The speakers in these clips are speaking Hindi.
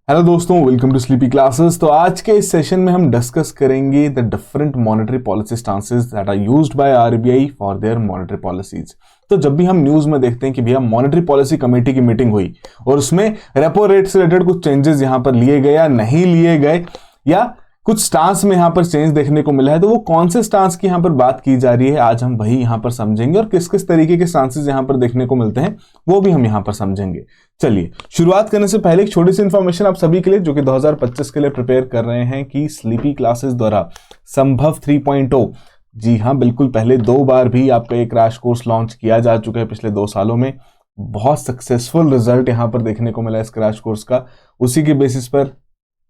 हेलो दोस्तों, वेलकम टू स्लीपी क्लासेस। तो आज के इस सेशन में हम डिस्कस करेंगे the different monetary policy stances that are used by RBI for their monetary policies. तो जब भी हम न्यूज में देखते हैं कि भैया मॉनेटरी पॉलिसी कमेटी की मीटिंग हुई और उसमें रेपो रेट से रिलेटेड कुछ चेंजेस यहां पर लिए गए या नहीं लिए गए, या कुछ स्टांस में यहां पर चेंज देखने को मिला है, तो वो कौन से स्टांस की यहां पर बात की जा रही है आज हम वही यहां पर समझेंगे, और किस किस तरीके के स्टांसेस यहां पर देखने को मिलते हैं वो भी हम यहां पर समझेंगे। चलिए, शुरुआत करने से पहले एक छोटी सी इंफॉर्मेशन आप सभी के लिए जो कि 2025 के लिए प्रिपेयर कर रहे हैं कि स्लीपी क्लासेस द्वारा संभव 3.0, जी हाँ बिल्कुल, पहले 2 बार भी आपका एक क्रैश कोर्स लॉन्च किया जा चुका है पिछले 2 सालों में। बहुत सक्सेसफुल रिजल्ट यहां पर देखने को मिला इस क्रैश कोर्स का। उसी के बेसिस पर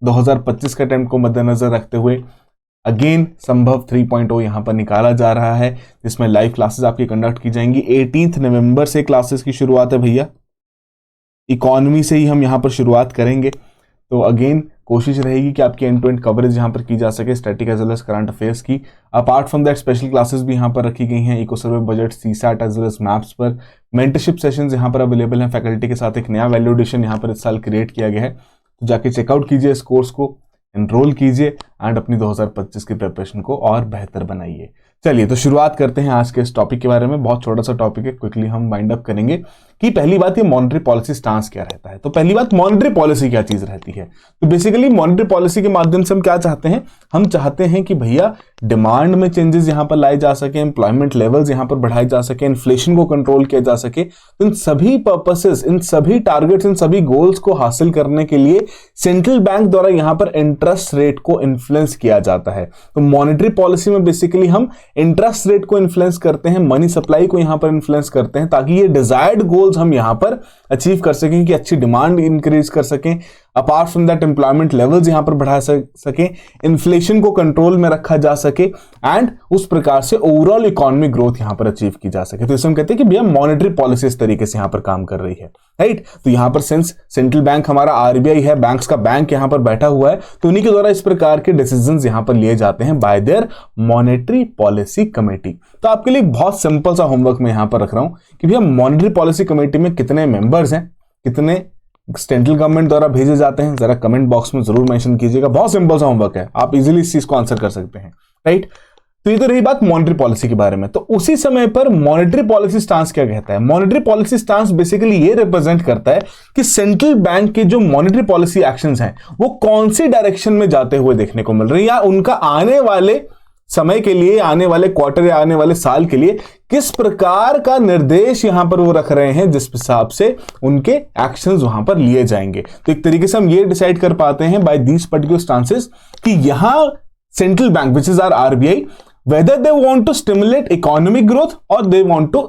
2025 के अटेम्प्ट को मद्देनजर रखते हुए अगेन संभव 3.0 यहां पर निकाला जा रहा है, जिसमें लाइव क्लासेस आपकी कंडक्ट की जाएंगी। 18 नवंबर से क्लासेस की शुरुआत है भैया। इकोनॉमी से ही हम यहां पर शुरुआत करेंगे। तो अगेन कोशिश रहेगी कि आपकी एंड टू एंड कवरेज यहां पर की जा सके static as well as current affairs की। Apart from that special classes भी यहां पर रखी गई हैं, eco survey, budget, CSAT as well as maps पर। मेंटरशिप सेशंस यहां पर अवेलेबल हैं फैकल्टी के साथ। एक नया वैल्यू एडिशन यहां पर इस साल क्रिएट किया गया है, तो जाके चेकआउट कीजिए इस कोर्स को, एनरोल कीजिए एंड अपनी 2025 की प्रिपरेशन को और बेहतर बनाइए। चलिए, तो शुरुआत करते हैं आज के इस टॉपिक के बारे में। बहुत छोटा सा टॉपिक है, क्विकली हम वाइंड अप करेंगे कि पहली बात ये मॉनेटरी पॉलिसी स्टांस क्या रहता है। तो पहली बात, मॉनेटरी पॉलिसी क्या चीज रहती है। तो बेसिकली मॉनेटरी पॉलिसी के माध्यम से हम क्या चाहते हैं, हम चाहते हैं कि भैया डिमांड में चेंजेस यहां पर लाए जा सके, एम्प्लॉयमेंट लेवल्स यहां पर बढ़ाए जा सके, इन्फ्लेशन को कंट्रोल किया जा सके। तो इन सभी पर्पसेस, इन सभी टारगेट्स, इन सभी गोल्स को हासिल करने के लिए सेंट्रल बैंक द्वारा यहां पर इंटरेस्ट रेट को इन्फ्लुएंस किया जाता है। तो मॉनेटरी पॉलिसी में बेसिकली हम इंटरेस्ट रेट को इन्फ्लुएंस करते हैं, मनी सप्लाई को यहां पर इन्फ्लुएंस करते हैं, ताकि ये डिजायर्ड गोल्स हम यहां पर अचीव कर सकें, कि अच्छी डिमांड इंक्रीज कर सकें, apart from that employment levels यहां पर बढ़ा सके, इन्फ्लेशन को कंट्रोल में रखा जा सके एंड उस प्रकार से ओवरऑल इकोनॉमिक ग्रोथ यहां पर अचीव की जा सके। तो इसमें हम कहते हैं कि भैया मॉनेटरी पॉलिसी इस तरीके से यहां पर काम कर रही है, राइट। तो यहां पर सिंस सेंट्रल बैंक हमारा आरबीआई है, बैंक्स का बैंक यहां पर बैठा हुआ है, तो उन्हीं के द्वारा इस प्रकार के डिसीजंस यहां पर लिए जाते हैं bye there monetary policy committee. तो आपके लिए बहुत सिंपल सा होमवर्क मैं यहां पर रख रहा हूं कि भैया मॉनेटरी पॉलिसी कमेटी में कितने मेंबर्स हैं, कितने सेंट्रल गवर्नमेंट द्वारा भेजे जाते हैं, जरा कमेंट बॉक्स में जरूर मेंशन कीजिएगा। बहुत सिंपल सा होमवर्क है, आप इजीली इस चीज को आंसर कर सकते हैं, राइट। तो ये तो रही बात मॉनेटरी पॉलिसी के बारे में। तो उसी समय पर मॉनेटरी पॉलिसी स्टांस क्या कहता है। मॉनेटरी पॉलिसी स्टांस बेसिकली ये रिप्रेजेंट करता है कि सेंट्रल बैंक के जो मॉनेटरी पॉलिसी एक्शंस हैं वो कौन सी डायरेक्शन में जाते हुए देखने को मिल रहे हैं, या उनका आने वाले समय के लिए, आने वाले क्वार्टर या आने वाले साल के लिए किस प्रकार का निर्देश यहां पर वो रख रहे हैं, जिस हिसाब से उनके एक्शंस वहां पर लिए जाएंगे। तो एक तरीके से हम ये डिसाइड कर पाते हैं बाय दीज पर्टिकुलर स्टांसेस कि यहां central bank which is our RBI, whether they want to stimulate economic growth or they want to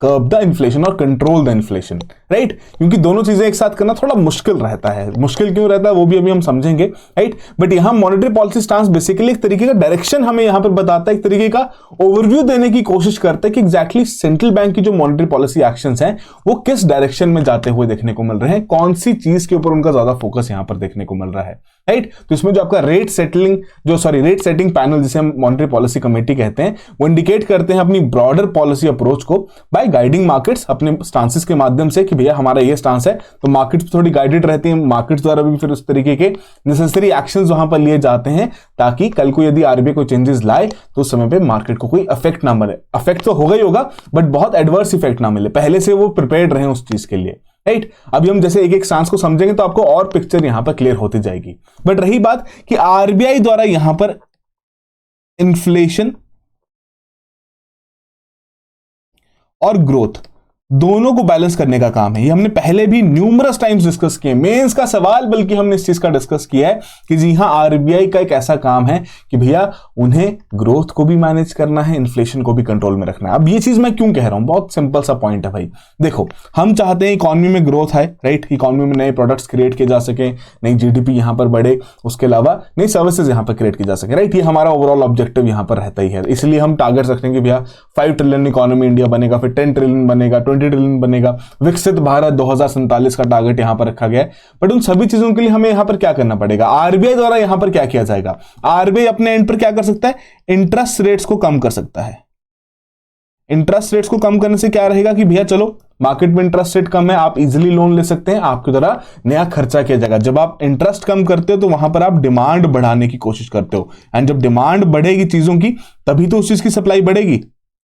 curb the inflation और control the inflation, right? क्योंकि दोनों चीजें एक साथ करना थोड़ा मुश्किल रहता है। मुश्किल क्यों रहता है वो भी अभी हम समझेंगे, राइट। बट यहां मॉनेटरी पॉलिसी स्टांस बेसिकली एक तरीके का डायरेक्शन हमें यहां पर बताता है, एक तरीके का ओवरव्यू देने की कोशिश करता है कि एग्जैक्टली सेंट्रल बैंक की जो मॉनेटरी पॉलिसी एक्शंस हैं वो किस डायरेक्शन में जाते हुए देखने को मिल रहे हैं, कौन सी चीज के ऊपर उनका ज्यादा फोकस यहां पर देखने को मिल रहा है, राइट। तो इसमें जो आपका रेट सेटिंग पैनल, जिसे हम मॉनेटरी पॉलिसी कमेटी कहते हैं, वो इंडिकेट करते हैं अपनी ब्रॉडर पॉलिसी अप्रोच को बाय गाइडिंग मार्केट्स अपने स्टांसेस के माध्यम से कि भैया हमारा ये स्टांस है। तो मार्केट्स थोड़ी गाइडेड रहती हैं, मार्केट्स द्वारा भी फिर उस तरीके के नेसेसरी एक्शंस वहां पर लिए जाते हैं, ताकि कल को यदि आरबीआई कोई चेंजेस लाए तो उस समय पे मार्केट को कोई इफेक्ट ना मिले। इफेक्ट तो होगा ही होगा, बट बहुत एडवर्स इफेक्ट ना मिले, पहले से वो प्रिपेयर्ड रहे उस चीज के लिए, राइट। अभी हम जैसे एक एक स्टांस को समझेंगे तो आपको और पिक्चर यहां पर क्लियर होती जाएगी। बट रही बात कि आरबीआई द्वारा यहां पर इन्फ्लेशन और ग्रोथ दोनों को बैलेंस करने का काम है। ये हमने पहले भी न्यूमरस टाइम्स डिस्कस किए, मेंस का सवाल बल्कि हमने इस चीज का डिस्कस किया है कि जी हां, आरबीआई का एक ऐसा काम है कि भैया उन्हें ग्रोथ को भी मैनेज करना है, इन्फ्लेशन को भी कंट्रोल में रखना है। अब ये चीज मैं क्यों कह रहा हूं, बहुत सिंपल सा पॉइंट है भाई। देखो, हम चाहते हैं इकोनॉमी में ग्रोथ आए, राइट, इकोनॉमी में नए प्रोडक्ट्स क्रिएट किए जा सके, नई जीडीपी यहां पर बढ़े, उसके अलावा नई सर्विसेज यहां पर क्रिएट की जा सके, राइट। ये हमारा ओवरऑल ऑब्जेक्टिव यहां पर रहता ही है। इसलिए हम टारगेट रखते हैं कि भैया 5 ट्रिलियन इकोनॉमी इंडिया बनेगा, फिर 10 ट्रिलियन बनेगा, 20 ट्रिलियन बनेगा, विकसित भारत 2047 का टारगेट यहां पर रखा गया है। बट उन सभी चीजों के लिए हमें यहां पर क्या करना पड़ेगा, आरबीआई द्वारा यहां पर क्या किया जाएगा। आरबीआई अपने एंड पर क्या कर सकता है, इंटरेस्ट रेट्स को कम कर सकता है। इंटरेस्ट रेट्स को कम करने से क्या रहेगा कि भैया चलो मार्केट में इंटरेस्ट रेट कम है, आप इजीली लोन ले सकते हैं, आपके द्वारा नया खर्चा किया जाएगा। जब आप इंटरेस्ट कम करते हो तो वहां पर आप डिमांड बढ़ाने की कोशिश करते हो, एंड जब डिमांड बढ़ेगी चीजों की तभी तो उस चीज की सप्लाई बढ़ेगी,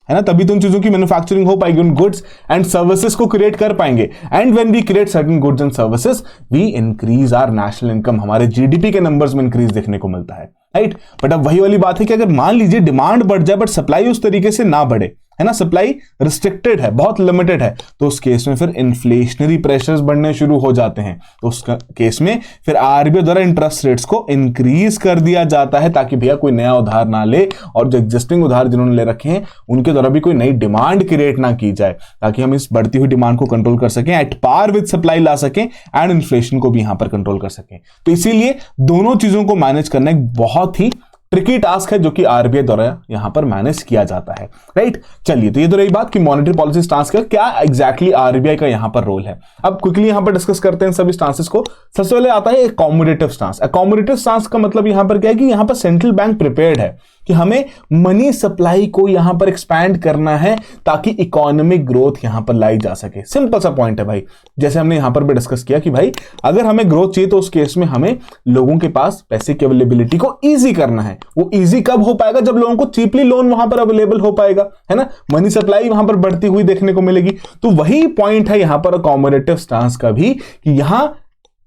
है ना, तभी तो उन चीजों की मैन्युफैक्चरिंग हो पाएगी, उन गुड्स एंड सर्विसेज को क्रिएट कर पाएंगे। And when we create certain goods and services we increase our national income, हमारे जीडीपी के नंबर्स में इंक्रीज देखने को मिलता है, राइट। बट अब वही वाली बात है कि अगर मान लीजिए डिमांड बढ़ जाए बट सप्लाई उस तरीके से ना बढ़े, है ना, सप्लाई रिस्ट्रिक्टेड है, बहुत लिमिटेड है, तो उस केस में फिर इन्फ्लेशनरी प्रेशर्स बढ़ने शुरू हो जाते हैं। तो उस केस में फिर आरबीआई द्वारा इंटरेस्ट रेट्स को इंक्रीज कर दिया जाता है ताकि भैया कोई नया उधार ना ले, और जो एग्जिस्टिंग उधार जिन्होंने ले रखे हैं उनके द्वारा भी कोई नई डिमांड क्रिएट ना की जाए, ताकि हम इस बढ़ती हुई डिमांड को कंट्रोल कर सकें, एट पार विद सप्लाई ला सकें, एंड इन्फ्लेशन को भी यहां पर कंट्रोल कर सकें। तो इसीलिए दोनों चीजों को मैनेज करना एक बहुत ही ट्रिकी टास्क है जो कि आरबीआई द्वारा यहां पर मैनेज किया जाता है, राइट। चलिए, तो ये तो रही बात कि मॉनेटरी पॉलिसी स्टांस का क्या एग्जैक्टली आरबीआई का यहां पर रोल है। अब क्विकली यहां पर डिस्कस करते हैं सभी स्टांसेस को। सबसे पहले आता है अकोमोडेटिव स्टांस। अकोमोडेटिव स्टांस का मतलब यहां पर क्या है कि यहां पर सेंट्रल बैंक प्रिपेयर्ड है कि हमें मनी सप्लाई को यहां पर एक्सपैंड करना है ताकि इकोनॉमिक ग्रोथ यहां पर लाई जा सके। सिंपल सा पॉइंट है भाई, जैसे हमने यहां पर भी डिस्कस किया कि भाई अगर हमें ग्रोथ चाहिए तो उस केस में हमें लोगों के पास पैसे की अवेलेबिलिटी को ईजी करना है। वो ईजी कब हो पाएगा? जब लोगों को चीपली लोन वहां पर अवेलेबल हो पाएगा, है ना, मनी सप्लाई वहां पर बढ़ती हुई देखने को मिलेगी। तो वही पॉइंट है यहां पर अकोमोडेटिव स्टांस का भी कि यहां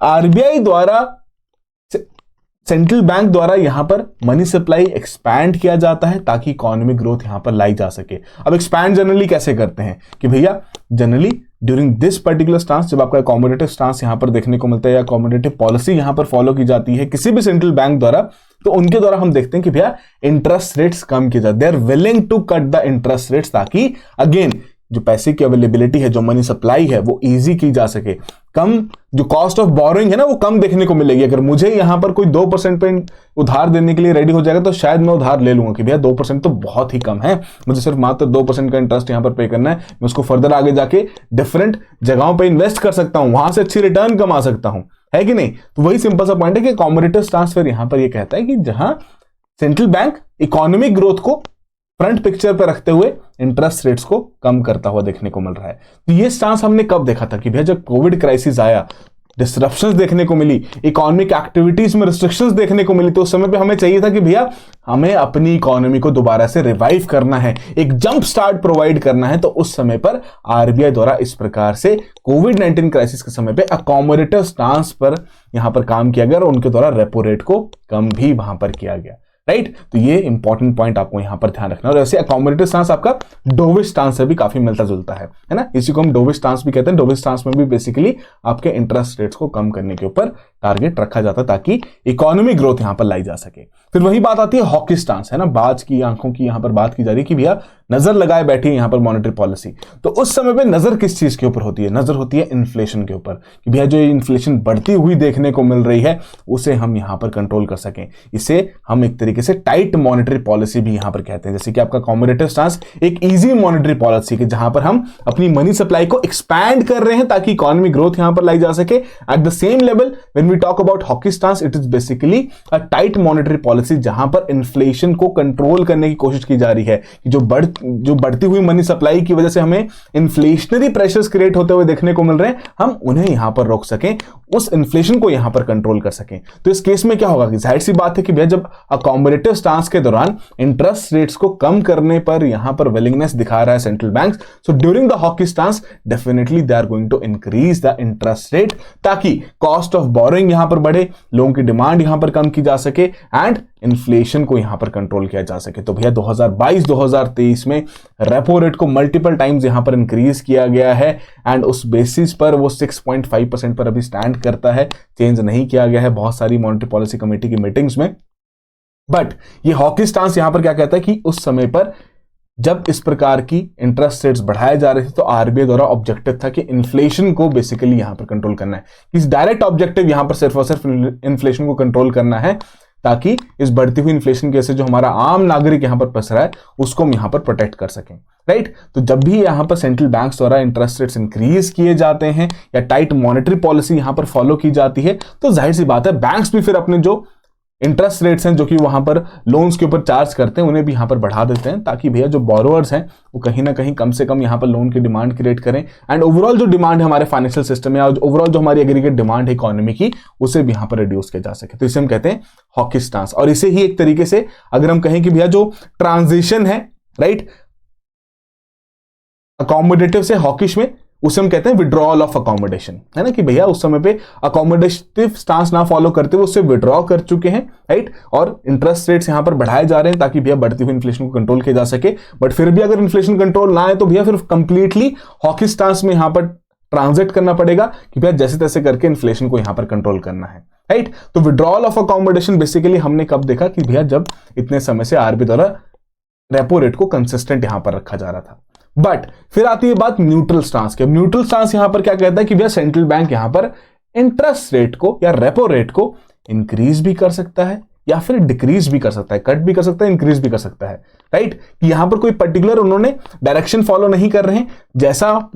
आरबीआई द्वारा, सेंट्रल बैंक द्वारा यहां पर मनी सप्लाई एक्सपैंड किया जाता है ताकि इकोनॉमिक ग्रोथ यहां पर लाई जा सके। अब एक्सपैंड जनरली कैसे करते हैं कि भैया generally during this particular stance, जब आपका अकोमोडेटिव स्टांस यहां पर देखने को मिलता है या अकोमोडेटिव पॉलिसी यहां पर फॉलो की जाती है किसी भी सेंट्रल बैंक द्वारा, तो उनके द्वारा हम देखते हैं कि भैया इंटरेस्ट रेट्स कम किए जाते, they are willing to cut the interest rates ताकि अगेन जो पैसे की अवेलेबिलिटी है, जो मनी सप्लाई है, वो इजी की जा सके। कम जो कॉस्ट ऑफ बोरोइंग है ना वो कम देखने को मिलेगी। अगर मुझे यहां पर कोई 2% पे उधार देने के लिए रेडी हो जाएगा तो शायद मैं उधार ले लूंगा कि भैया 2% तो बहुत ही कम है, मुझे सिर्फ मात्र 2% का इंटरेस्ट यहां पर पे करना है, मैं उसको फर्दर आगे जाके डिफरेंट जगहों पे इन्वेस्ट कर सकता हूं, वहां से अच्छी रिटर्न कमा सकता हूं, है कि नहीं। तो वही सिंपल सा पॉइंट है कि अकोमोडेटिव स्टांस फिर यहां पर ये कहता है कि जहां सेंट्रल बैंक इकोनॉमिक ग्रोथ को फ्रंट पिक्चर पर रखते हुए इंटरेस्ट रेट्स को कम करता हुआ देखने को मिल रहा है। तो ये स्टांस हमने कब देखा था कि भैया जब कोविड क्राइसिस आया, डिस्रप्शंस देखने को मिली, इकोनॉमिक एक्टिविटीज में रिस्ट्रिक्शंस देखने को मिली, तो उस समय पे हमें चाहिए था कि भैया हमें अपनी इकोनॉमी को दोबारा से रिवाइव करना है, एक जंप स्टार्ट प्रोवाइड करना है। तो उस समय पर आरबीआई द्वारा इस प्रकार से कोविड-19 क्राइसिस के समय पे अकोमोडेटिव स्टांस पर यहां पर काम किया गया और उनके द्वारा रेपो रेट को कम भी वहां पर किया गया, राइट। तो ये इंपॉर्टेंट पॉइंट आपको यहां पर ध्यान रखना है। और ऐसे अकोमोडेटिव स्टांस आपका डोविश स्टांस से भी काफी मिलता जुलता है ना, इसी को हम डोविश स्टांस भी कहते हैं। डोविश स्टांस में भी बेसिकली आपके इंटरेस्ट रेट्स को कम करने के ऊपर टारगेट रखा जाता है ताकि इकोनॉमिक ग्रोथ यहां पर लाई जा सके। फिर वही बात आती है हॉकी स्टांस, है ना, बाज की आंखों की यहां पर बात की जा रही है कि भैया नजर लगाए बैठी है यहां पर मॉनेटरी पॉलिसी। तो उस समय पे नजर किस चीज के ऊपर होती है? नजर होती है इन्फ्लेशन के ऊपर कि भैया जो इन्फ्लेशन बढ़ती हुई देखने को मिल रही है उसे हम यहां पर कंट्रोल कर सकें। इसे हम एक तरीके से टाइट मॉनेटरी पॉलिसी भी यहां पर कहते हैं। जैसे कि आपका अकोमोडेटिव स्टांस एक इजी मॉनेटरी पॉलिसी की जहां पर हम अपनी मनी सप्लाई को एक्सपैंड कर रहे हैं ताकि इकोनॉमिक ग्रोथ यहां पर लाई जा सके। At the same level when we talk about hawkish stance, it is basically a tight monetary policy जहां पर इन्फ्लेशन को कंट्रोल करने की कोशिश की जा रही है कि जो बढ़ती हुई मनी सप्लाई की वजह से हमें इन्फ्लेशनरी प्रेशर्स क्रिएट होते हुए देखने को मिल रहे हैं, हम उन्हें यहां पर रोक सकें, उस इन्फ्लेशन को यहां पर कंट्रोल कर सकें। तो इस केस में क्या होगा कि जाहिर सी बात है कि भैया जब अकोमोडेटिव स्टांस के दौरान इंटरेस्ट रेट्स को कम करने पर यहां पर विलिंगनेस दिखा रहा है central bank, so during the hawkish stance definitely they are going to increase the interest rate ताकि कॉस्ट ऑफ बोरोइंग यहां पर बढ़े, लोगों की डिमांड यहां पर कम की जा सके एंड इन्फ्लेशन को यहां पर कंट्रोल किया जा सके। तो भैया 2022-2023 में रेपो रेट को मल्टीपल टाइम्स यहां पर इंक्रीज किया गया है एंड उस बेसिस पर वो 6.5% पर अभी स्टैंड करता है, चेंज नहीं किया गया है बहुत सारी मॉनेटरी पॉलिसी कमेटी की मीटिंग्स में। बट ये हॉकी स्टांस यहां पर क्या कहता है कि उस समय पर जब इस प्रकार की इंटरेस्ट रेट्स बढ़ाए जा रहे थे तो आरबीआई द्वारा ऑब्जेक्टिव था कि इन्फ्लेशन को बेसिकली यहां पर कंट्रोल करना है। इस डायरेक्ट ऑब्जेक्टिव यहां पर सिर्फ और सिर्फ इन्फ्लेशन को कंट्रोल करना है ताकि इस बढ़ती हुई इन्फ्लेशन की वजह से जो हमारा आम नागरिक यहां पर फंस रहा है उसको हम यहां पर प्रोटेक्ट कर सकें, राइट। तो जब भी यहां पर सेंट्रल बैंक्स द्वारा इंटरेस्ट रेट्स इंक्रीज किए जाते हैं या टाइट मॉनेटरी पॉलिसी यहां पर फॉलो की जाती है तो जाहिर सी बात है बैंक्स भी फिर अपने जो इंटरेस्ट रेट्स हैं जो कि वहां पर लोन्स के ऊपर चार्ज करते हैं, उन्हें भी यहां पर बढ़ा देते हैं, ताकि भैया जो बोरोअर्स हैं वो कहीं ना कहीं कम से कम यहां पर लोन की डिमांड क्रिएट करें, एंड ओवरऑल जो डिमांड है हमारे फाइनेंशियल सिस्टम में, ओवरऑल जो हमारी एग्रीगेट डिमांड है इकोनॉमी की, उसे भी यहां पर रिड्यूस किया जा सके। तो इसे हम कहते हैं हॉकिश स्टांस। और इसे ही एक तरीके से अगर हम कहें कि भैया जो ट्रांजिशन है, राइट, अकोमोडेटिव से हॉकिश में, उसे हम कहते हैं विड्रॉल ऑफ अकोमोडेशन, है ना, कि भैया उस समय पे अकोमोडेटिव स्टांस ना फॉलो करते हुए उससे विड्रॉ कर चुके हैं, राइट, और इंटरेस्ट रेट्स यहां पर बढ़ाए जा रहे हैं ताकि भैया बढ़ती हुई इन्फ्लेशन को कंट्रोल किया जा सके। बट फिर भी अगर इन्फ्लेशन कंट्रोल ना है तो भैया फिर कंप्लीटली हॉकिश स्टांस में यहां पर ट्रांजिट करना पड़ेगा कि भैया जैसे तैसे करके इन्फ्लेशन को यहां पर कंट्रोल करना है, राइट। तो विड्रॉल ऑफ अकोमोडेशन बेसिकली हमने कब देखा कि भैया जब इतने समय से आरबीआई द्वारा रेपो रेट को कंसिस्टेंट यहां पर रखा जा रहा था। बट फिर आती है बात न्यूट्रल स्टांस की। न्यूट्रल स्टांस यहां पर क्या कहता है कि भैया सेंट्रल बैंक यहां पर इंटरेस्ट रेट को या रेपो रेट को इंक्रीज भी कर सकता है या फिर डिक्रीज भी कर सकता है, कट भी कर सकता है, इंक्रीज भी कर सकता है, राइट। कि यहां पर कोई पर्टिकुलर उन्होंने डायरेक्शन फॉलो नहीं कर रहे हैं, जैसा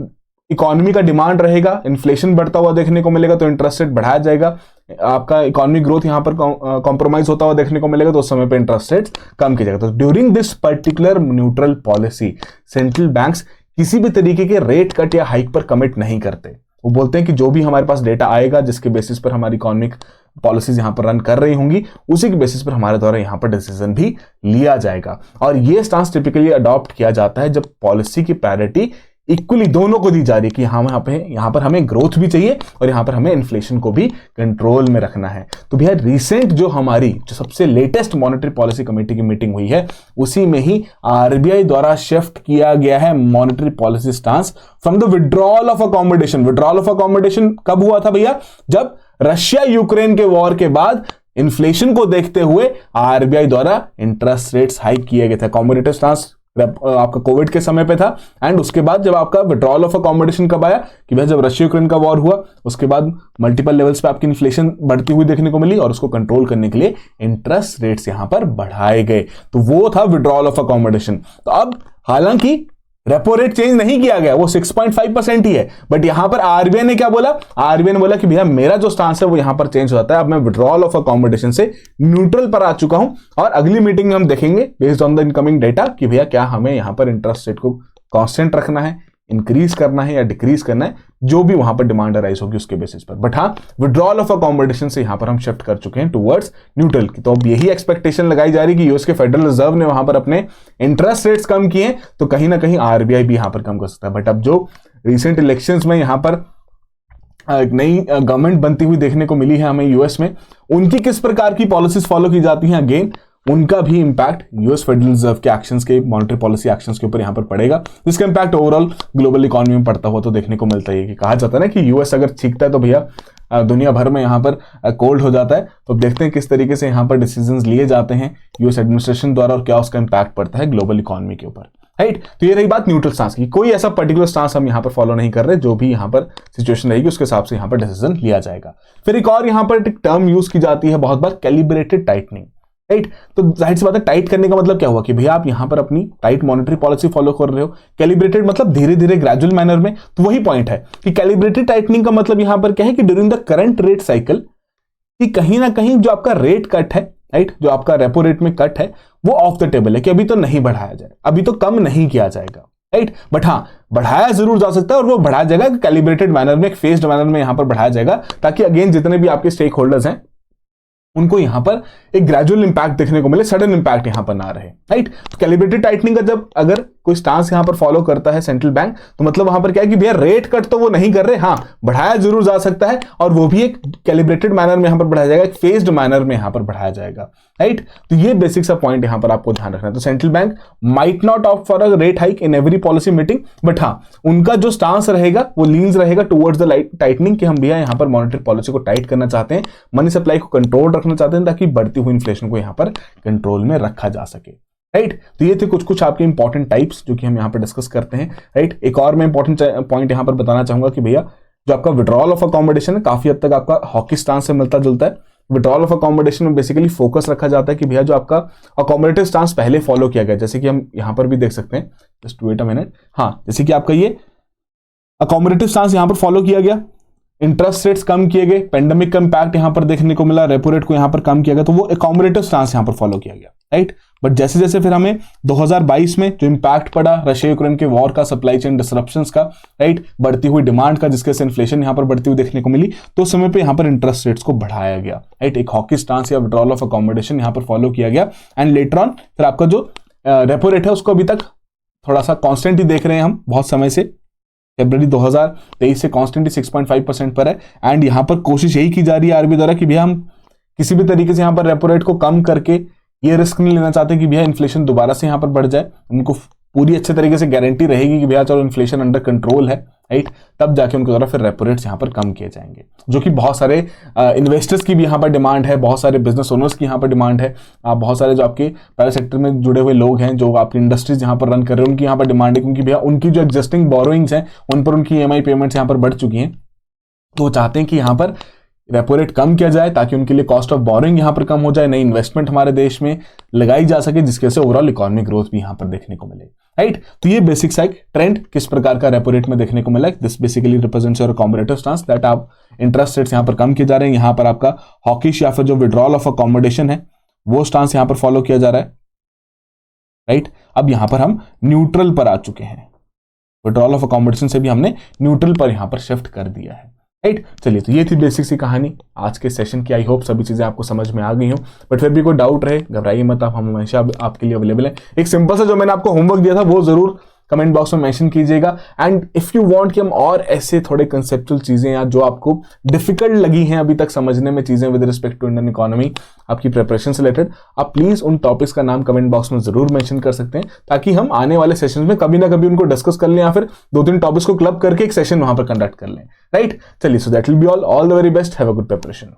इकोनॉमी का डिमांड रहेगा, इन्फ्लेशन बढ़ता हुआ देखने को मिलेगा तो इंटरेस्ट रेट बढ़ाया जाएगा, आपका इकोनॉमिक ग्रोथ यहां पर कॉम्प्रोमाइज होता हुआ देखने को मिलेगा तो उस समय पे इंटरेस्ट रेट कम किया जाएगा। तो during this particular neutral policy central banks किसी भी तरीके के रेट कट या हाइक पर कमिट नहीं करते। वो बोलते हैं कि जो भी हमारे पास डेटा आएगा जिसके बेसिस पर हमारी इकोनॉमिक पॉलिसीज यहां पर रन कर रही होंगी, उसी के बेसिस पर हमारे द्वारा यहां पर डिसीजन भी लिया जाएगा। और ये स्टांस टिपिकली अडॉप्ट किया जाता है जब पॉलिसी की प्रायोरिटी इक्वली दोनों को दी जा रही है कि यहां पर हमें ग्रोथ भी चाहिए और यहां पर हमें इन्फ्लेशन को भी कंट्रोल में रखना है। तो भैया रिसेंट जो हमारी जो सबसे लेटेस्ट मॉनेटरी पॉलिसी कमेटी की मीटिंग हुई है, उसी में ही आरबीआई द्वारा शिफ्ट किया गया है monetary policy stance from the withdrawal of accommodation. Withdrawal of accommodation कब हुआ था भैया? जब रशिया यूक्रेन के वॉर के बाद इन्फ्लेशन को देखते हुए आरबीआई द्वारा इंटरेस्ट रेट्स हाइक किए गए थे। अकोमोडेटिव स्टांस आपका कोविड के समय पे था, एंड उसके बाद जब आपका विड्रॉल ऑफ अकोमोडेशन कब आया कि भाई जब रशिया यूक्रेन का वॉर हुआ, उसके बाद मल्टीपल लेवल्स पे आपकी इन्फ्लेशन बढ़ती हुई देखने को मिली और उसको कंट्रोल करने के लिए इंटरेस्ट रेट्स यहां पर बढ़ाए गए। तो वो था विड्रॉल ऑफ अकोमोडेशन। तो अब हालांकि रेपो रेट चेंज नहीं किया गया, वो 6.5% ही है, बट यहां पर आरबीआई ने क्या बोला? आरबीआई ने बोला कि भैया मेरा जो स्टांस है वो यहां पर चेंज होता है, अब मैं विड्रॉल ऑफ अकोमोडेशन से न्यूट्रल पर आ चुका हूं, और अगली मीटिंग में हम देखेंगे based on the incoming data कि भैया क्या हमें यहां पर इंटरेस्ट रेट को कांस्टेंट रखना है, इंक्रीज करना है या डिक्रीज करना है, जो भी वहां पर डिमांड अराइज होगी उसके बेसिस पर। बट हाँ, विड्रॉल ऑफ अकोमोडेशन से यहां पर हम शिफ्ट कर चुके हैं टुवर्ड्स न्यूट्रल की। तो अब यही एक्सपेक्टेशन लगाई जा रही है कि यूएस के फेडरल रिजर्व ने वहां पर अपने इंटरेस्ट रेट्स कम किए, तो कहीं ना कहीं आरबीआई भी यहां पर कम कर सकता है। बट अब जो रिसेंट इलेक्शंस में यहां पर एक नई गवर्नमेंट बनती हुई देखने को मिली है हमें यूएस में, उनकी किस प्रकार की पॉलिसीज फॉलो की जाती हैं, अगेन उनका भी इंपैक्ट यूएस फेडरल रिजर्व के एक्शंस के, मॉनेटरी पॉलिसी एक्शंस के ऊपर यहां पर पड़ेगा, जिसका इंपैक्ट ओवरऑल ग्लोबल इकोनॉमी में पड़ता हुआ तो देखने को मिलता है। कि कहा जाता है ना कि यूएस अगर छींकता है तो भैया दुनिया भर में यहां पर कोल्ड हो जाता है। तो देखते हैं किस तरीके से यहां पर डिसीजंस लिए जाते हैं यूएस एडमिनिस्ट्रेशन द्वारा और क्या उसका इंपैक्ट पड़ता है ग्लोबल इकोनॉमी के ऊपर, राइट। तो ये रही बात न्यूट्रल स्टांस की। कोई ऐसा पर्टिकुलर स्टांस हम यहां पर फॉलो नहीं कर रहे, जो भी यहां पर सिचुएशन रहेगी उसके हिसाब से यहां पर डिसीजन लिया जाएगा। फिर एक और यहां पर एक टर्म यूज की जाती है बहुत बार, कैलिब्रेटेड टाइटनिंग, राइट। तो जाहिर सी बात है, टाइट करने का मतलब क्या हुआ कि भैया आप यहां पर अपनी टाइट मॉनेटरी पॉलिसी फॉलो कर रहे हो, कैलिब्रेटेड मतलब धीरे धीरे ग्रेजुअल मैनर में। तो वही पॉइंट है कि कैलिब्रेटेड टाइटनिंग का मतलब यहां पर क्या है कि during the current rate cycle, कि कहीं ना कहीं जो आपका रेट कट है, राइट, जो आपका रेपो रेट में कट है वो ऑफ द टेबल है, कि अभी तो नहीं बढ़ाया जाए, अभी तो कम नहीं किया जाएगा, राइट। बट हाँ, बढ़ाया जरूर जा सकता है, और वो बढ़ाया जाएगा कैलिब्रेटेड मैनर में, एक फेस्ड मैनर में यहां पर बढ़ाया जाएगा, ताकि अगेन जितने भी आपके स्टेक होल्डर्स हैं उनको यहां पर एक ग्रेजुअल इंपैक्ट देखने को मिले, सडन इंपैक्ट यहां पर ना रहे, राइट। तो कैलिब्रेटेड टाइटनिंग का जब अगर कोई स्टांस यहां पर फॉलो करता है सेंट्रल बैंक, तो मतलब वहां पर क्या है कि भैया रेट कट तो वो नहीं कर रहे, हाँ बढ़ाया जरूर जा सकता है, और वो भी एक कैलिब्रेटेड मैनर में यहां पर बढ़ाया जाएगा, एक फेस्ड मैनर में यहां पर बढ़ाया जाएगा, राइट। तो ये बेसिक सा पॉइंट यहां पर आपको ध्यान रखना है। तो central bank might not opt for a rate hike in every policy meeting, but हाँ उनका जो स्टांस रहेगा वो लीन्स रहेगा टुवर्ड्स द टाइटनिंग, कि हम भैया यहां पर मॉनेटरी पॉलिसी को टाइट करना चाहते हैं, मनी सप्लाई को कंट्रोल रखना चाहते हैं, ताकि बढ़ती हुई इन्फ्लेशन को यहां पर कंट्रोल में रखा जा सके, राइट। तो ये थे कुछ आपके इंपॉर्टेंट टाइप्स जो कि हम यहां पर डिस्कस करते हैं, राइट। एक और मैं इंपॉर्टेंट पॉइंट यहां पर बताना चाहूंगा कि भैया जो आपका विड्रॉल ऑफ अकोमोडेशन है काफी हद तक आपका हॉकी स्टांस से मिलता जुलता है। विड्रॉल ऑफ अकोमोडेशन में बेसिकली फोकस रखा जाता है कि भैया जो आपका अकोमोडेटिव स्टांस पहले फॉलो किया गया, जैसे कि हम यहां पर भी देख सकते हैं, जस्ट वेट अ मिनट, हाँ जैसे कि आपका ये अकोमोडेटिव स्टांस यहां पर फॉलो किया गया, इंटरेस्ट रेट्स कम किए गए, पेंडेमिक का इंपैक्ट यहां पर देखने को मिला, रेपो रेट को यहां पर कम किया गया, तो वो अकोमोडेटिव स्टांस यहां पर फॉलो किया गया, राइट। बट जैसे जैसे फिर हमें 2022 में जो इंपैक्ट पड़ा रशिया यूक्रेन के वॉर का, सप्लाई चेन डिसरप्शंस का, राइट, बढ़ती हुई डिमांड का, जिसके से इन्फ्लेशन यहां पर बढ़ती हुई देखने को मिली, तो उस समय पे यहां पर इंटरेस्ट रेट्स को बढ़ाया गया, राइट। एक हॉकी स्टांस या विड्रॉल ऑफ अकोमोडेशन यहां पर फॉलो किया गया। एंड लेटर ऑन फिर आपका जो रेपो रेट है उसको अभी तक थोड़ा सा कांस्टेंट ही देख रहे हैं हम बहुत समय से, फरवरी 2023 से कांस्टेंटली 6.5% पर है। एंड यहां पर कोशिश यही की जा रही है आरबीआई द्वारा कि भैया हम किसी भी तरीके से यहां पर रेपो रेट को कम करके ये रिस्क नहीं लेना चाहते कि भैया इन्फ्लेशन दोबारा से यहां पर बढ़ जाए। उनको पूरी अच्छे तरीके से गारंटी रहेगी कि भैया चलो इन्फ्लेशन अंडर कंट्रोल है, राइट, तब जाके उनके द्वारा फिर रेपो रेट्स यहां पर कम किए जाएंगे, जो कि बहुत सारे इन्वेस्टर्स की भी यहां पर डिमांड है, बहुत सारे बिजनेस ओनर्स की यहां पर डिमांड है, बहुत सारे जो आपके प्राइवेट सेक्टर में जुड़े हुए लोग हैं, जो आपकी इंडस्ट्रीज यहां पर रन कर रहे हैं, उनकी यहां पर डिमांड है, क्योंकि भैया उनकी जो एग्जिस्टिंग बोरोइंग्स हैं उन पर उनकी EMI पेमेंट्स यहां पर बढ़ चुकी हैं, तो वो चाहते हैं कि यहां पर रेपो रेट कम किया जाए ताकि उनके लिए कॉस्ट ऑफ बोरोइंग यहां पर कम हो जाए, नई इन्वेस्टमेंट हमारे देश में लगाई जा सके, जिसकी वजह से ओवरऑल इकोनॉमिक ग्रोथ भी यहां पर देखने को मिले, राइट। तो ये बेसिक सा एक ट्रेंड किस प्रकार का रेपो रेट में देखने को मिला है, this basically represents your accommodative stance that आप इंटरेस्ट रेट्स यहां पर कम किए जा रहे हैं। यहां पर आपका हॉकिश या फिर जो विड्रॉल ऑफ अकोमोडेशन है वो स्टांस यहां पर फॉलो किया जा रहा है, राइट। अब यहां पर हम न्यूट्रल पर आ चुके हैं, विड्रॉल ऑफ अकोमोडेशन से भी हमने न्यूट्रल पर यहां पर शिफ्ट कर दिया है, राइट। चलिए, तो ये थी बेसिक सी कहानी आज के सेशन की। आई होप सभी चीजें आपको समझ में आ गई हो, बट फिर भी कोई डाउट रहे घबराइए मत, आप हम हमेशा आपके लिए अवेलेबल है। एक सिंपल सा जो मैंने आपको होमवर्क दिया था वो जरूर कमेंट बॉक्स में मेंशन कीजिएगा। एंड इफ यू वांट कि हम और ऐसे थोड़े कंसेप्चुअल चीजें या जो आपको डिफिकल्ट लगी हैं अभी तक समझने में चीजें with respect to Indian economy, आपकी प्रिपरेशन से रिलेटेड, आप प्लीज उन टॉपिक्स का नाम कमेंट बॉक्स में जरूर मेंशन कर सकते हैं, ताकि हम आने वाले सेशन में कभी ना कभी उनको डिस्कस कर लें या फिर 2-3 टॉपिक्स को क्लब करके एक सेशन वहां पर कंडक्ट कर लें, राइट। चलिए, so that will be all the very best, have a good preparation.